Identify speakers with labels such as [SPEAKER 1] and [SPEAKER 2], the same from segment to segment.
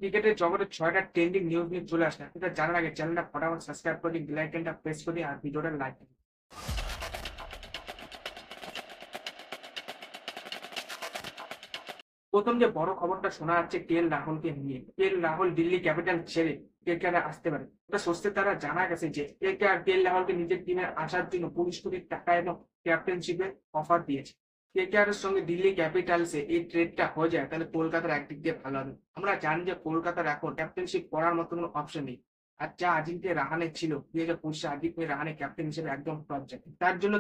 [SPEAKER 1] ক্রিকেটের জগতে ৬টা ট্রেন্ডিং নিউজ নিয়ে চলে আসলাম। এটা জানার আগে চ্যানেলটা ফটাফট সাবস্ক্রাইব করে দিন, বেল আইকনটা প্রেস করে দিন আর ভিডিওটা লাইক দিন। প্রথম যে বড় খবরটা শোনা যাচ্ছে রাহুলকে নিয়ে। রাহুল দিল্লি ক্যাপিটাল ছেড়ে কেকেআরে আসতে পারে। এটা সোর্সের দ্বারা জানা গেছে যে রাহুলকে নিজের টিমে আসার জন্য ২৫ কোটি টাকা এবং ক্যাপ্টেনশিপের অফার দিয়েছে। কেকেআর এর সঙ্গে দিল্লি ক্যাপিটালসে এই ট্রেডটা হয়ে যায় তাহলে কলকাতার একদিক দিয়ে ভালো হবে। আমরা জানি যে কলকাতার এখন ক্যাপ্টেনশিপ করার মতো কোনো অপশন নেই। আর যা আজিঙ্ক্য রাহানে ছিল ২০২৫ আজিঙ্ক্য রাহানে ক্যাপ্টেন হিসেবে একদম টপ যায়। তার জন্য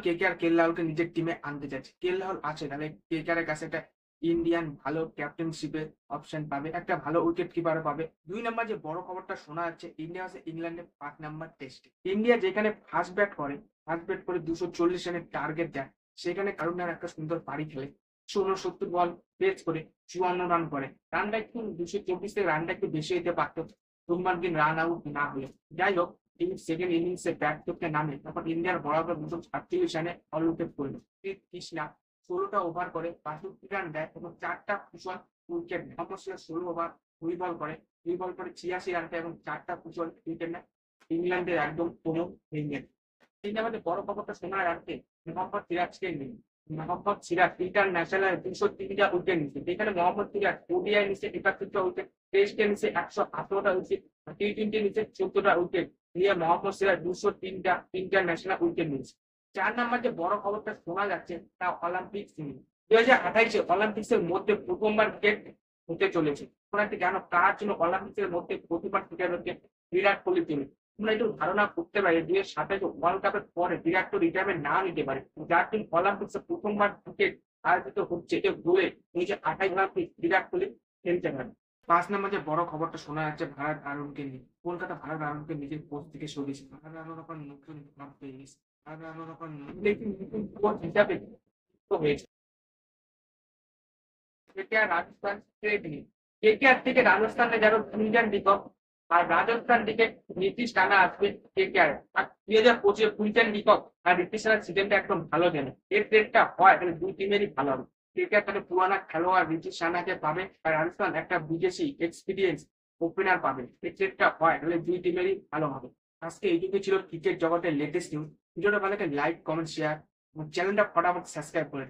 [SPEAKER 1] রাহুলকে নিজের টিমে আনতে চাচ্ছে। রাহুল আছে তাহলে কেকেআর এর কাছে একটা ইন্ডিয়ান ভালো ক্যাপ্টেনশিপের অপশন পাবে, একটা ভালো উইকেট কিপারও পাবে। ২ নম্বর যে বড় খবরটা শোনা যাচ্ছে ইন্ডিয়া ভার্সেস ইংল্যান্ডের ৫ নম্বর টেস্টে ইন্ডিয়া যেখানে ফার্স্ট ব্যাট করে ২৪০ রানের টার্গেট দেয়, সেখানে কারুনার একটা সুন্দর পারি খেলে ৬৭ বল পেস করে ৫৪ রান করে। রানটা একটু ২২৪ থেকে রানটা একটু বেশি হতে পারত শুভমান গিল রান আউট না হলে। যাই হোক, তিনি সেকেন্ড ইনিংসে ব্যাট করতে নামে তখন ইন্ডিয়ার বরাবর ২৩৮ রানে অল উইকেট করল। কৃষ্ণা ১৬টা ওভার করে ৬২ রান দেয় এবং ৪টা কুশল উইকেট নেয়। মোহাম্মদ সিরাজ ১৬ ওভার ২ বল করে ৮৬ রান দেয় এবং ৪টা কুশল উইকেট নেয়। ইংল্যান্ডের একদম কোনো ভেঙে। এই আমাদের বড় খবরটা শোনা যাচ্ছে মোহাম্মদ সিরাজকে নিয়ে। মোহাম্মদ সিরাজ ইন্টারন্যাশনাল ২০৩টা উইকেট নিচ্ছে, যেখানে মোহাম্মদ সিরাজ ওডিআই নিচ্ছে ৭১টা উইকেট, টেস্টে নিচ্ছে ১১৮টা উইকেট, টি-টোয়েন্টি নিচ্ছে ১৪টা উইকেট নিয়ে মোহাম্মদ সিরাজ ২০৩টা ইন্টারন্যাশনাল উইকেট নিচ্ছে। ৪ নম্বর যে বড় খবরটা শোনা যাচ্ছে তা অলিম্পিক্স নিয়ে। ২০২৮ অলিম্পিক্সের মধ্যে প্রথমবার ক্রিকেট হতে চলেছে। তোমরা কি জানো কার জন্য অলিম্পিক্সের মধ্যে প্রতিবার ক্রিকেট হচ্ছে? বিরাট কোহলির জন্য। তোমরা একটু ধারণা করতে পারি ২০২৭ ওয়ার্ল্ড কাপের পরে বিরাট তো রিটায়ারমেন্ট না নিতে পারে, যার জন্য অলিম্পিক্সে প্রথমবার ক্রিকেট আয়োজিত হচ্ছে। এটা দূরে ২০২৮ অলিম্পিক্স বিরাট কোহলি খেলতে পারে। ৫ নম্বর যে বড় খবরটা শোনা যাচ্ছে ভারত আরুণকে নিয়ে। কলকাতা ভারত আরুণকে নিজের পোস্ট থেকে সরিয়েছে। ভারত আরুণ এখন নতুন ক্লাব পেয়ে গেছে। ভারত আরুণ এখন নতুন কোচ হিসাবে হয়েছে। কেকেআর রাজস্থান ট্রেড নিয়ে। কেকেআর থেকে রাজস্থানে যারা ইন্ডিয়ান ডিকক আর রাজস্থান থেকে নীতিশ রানা আসবে কেকেআর। আর ২০২৫ কুইন্টন ডিকক আর নীতিশ রানার সিজনটা একদম ভালো জানে। এর ট্রেডটা হয় তাহলে দুই টিমেরই ভালো হবে। কেকেআর তাহলে পুরানা খেলোয়াড় নীতিশ রানাকে পাবে আর রাজস্থান একটা বিদেশি এক্সপিরিয়েন্স ওপেনার পাবে। এই ট্রেডটা হয় তাহলে দুই টিমেরই ভালো হবে। আজকে এইটুকু ছিল ক্রিকেট জগতের লেটেস্ট নিউজ। ভিডিওটা ভালো লাগে লাইক কমেন্ট শেয়ার এবং চ্যানেলটা ফটাফট সাবস্ক্রাইব করে